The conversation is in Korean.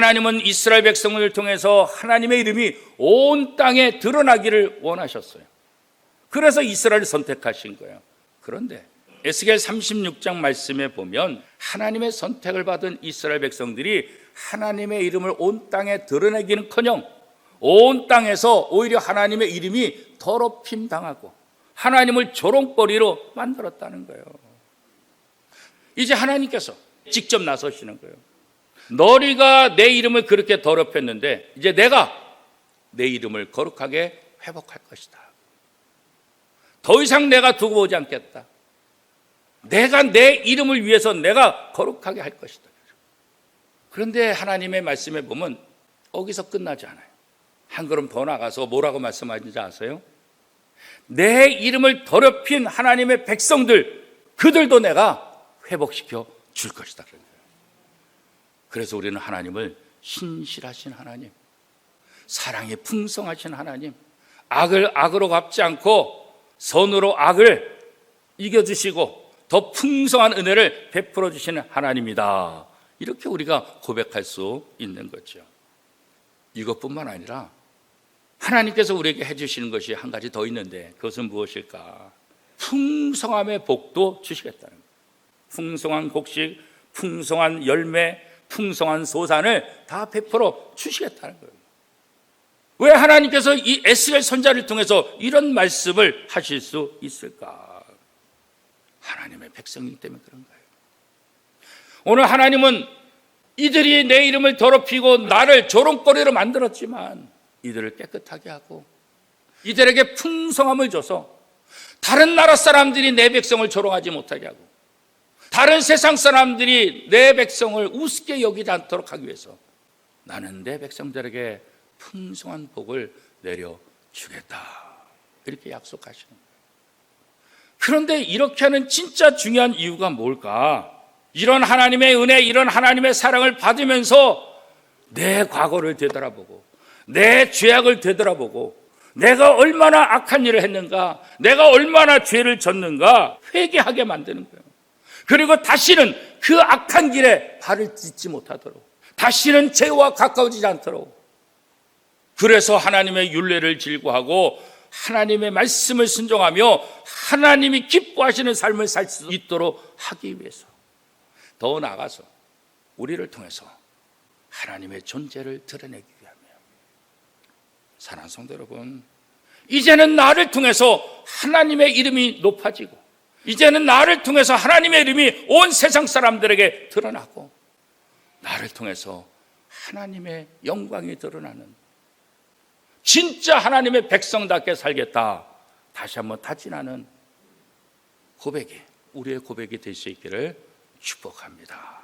하나님은 이스라엘 백성을 통해서 하나님의 이름이 온 땅에 드러나기를 원하셨어요. 그래서 이스라엘을 선택하신 거예요. 그런데 에스겔 36장 말씀에 보면 하나님의 선택을 받은 이스라엘 백성들이 하나님의 이름을 온 땅에 드러내기는커녕 온 땅에서 오히려 하나님의 이름이 더럽힘 당하고 하나님을 조롱거리로 만들었다는 거예요. 이제 하나님께서 직접 나서시는 거예요. 너희가 내 이름을 그렇게 더럽혔는데 이제 내가 내 이름을 거룩하게 회복할 것이다. 더 이상 내가 두고 보지 않겠다. 내가 내 이름을 위해서 내가 거룩하게 할 것이다. 그런데 하나님의 말씀에 보면 거기서 끝나지 않아요. 한 걸음 더 나가서 뭐라고 말씀하시는지 아세요? 내 이름을 더럽힌 하나님의 백성들, 그들도 내가 회복시켜 줄 것이다. 그래서 우리는 하나님을 신실하신 하나님, 사랑이 풍성하신 하나님, 악을 악으로 갚지 않고 선으로 악을 이겨주시고 더 풍성한 은혜를 베풀어 주시는 하나님이다. 이렇게 우리가 고백할 수 있는 거죠. 이것뿐만 아니라 하나님께서 우리에게 해주시는 것이 한 가지 더 있는데 그것은 무엇일까? 풍성함의 복도 주시겠다는 거예요. 풍성한 곡식, 풍성한 열매, 풍성한 소산을 다 베풀어 주시겠다는 거예요. 왜 하나님께서 이 에스겔 선지자를 통해서 이런 말씀을 하실 수 있을까? 하나님의 백성이기 때문에 그런 거예요. 오늘 하나님은 이들이 내 이름을 더럽히고 나를 조롱거리로 만들었지만 이들을 깨끗하게 하고 이들에게 풍성함을 줘서 다른 나라 사람들이 내 백성을 조롱하지 못하게 하고 다른 세상 사람들이 내 백성을 우습게 여기지 않도록 하기 위해서 나는 내 백성들에게 풍성한 복을 내려주겠다. 이렇게 약속하시는 거예요. 그런데 이렇게 하는 진짜 중요한 이유가 뭘까? 이런 하나님의 은혜, 이런 하나님의 사랑을 받으면서 내 과거를 되돌아보고 내 죄악을 되돌아보고 내가 얼마나 악한 일을 했는가, 내가 얼마나 죄를 졌는가 회개하게 만드는 거예요. 그리고 다시는 그 악한 길에 발을 딛지 못하도록, 다시는 죄와 가까워지지 않도록, 그래서 하나님의 율례를 질구하고 하나님의 말씀을 순종하며 하나님이 기뻐하시는 삶을 살 수 있도록 하기 위해서, 더 나아가서 우리를 통해서 하나님의 존재를 드러내기 위함이에요. 사랑하는 성도 여러분, 이제는 나를 통해서 하나님의 이름이 높아지고 이제는 나를 통해서 하나님의 이름이 온 세상 사람들에게 드러나고 나를 통해서 하나님의 영광이 드러나는 진짜 하나님의 백성답게 살겠다, 다시 한번 다짐하는 고백이 우리의 고백이 될 수 있기를 축복합니다.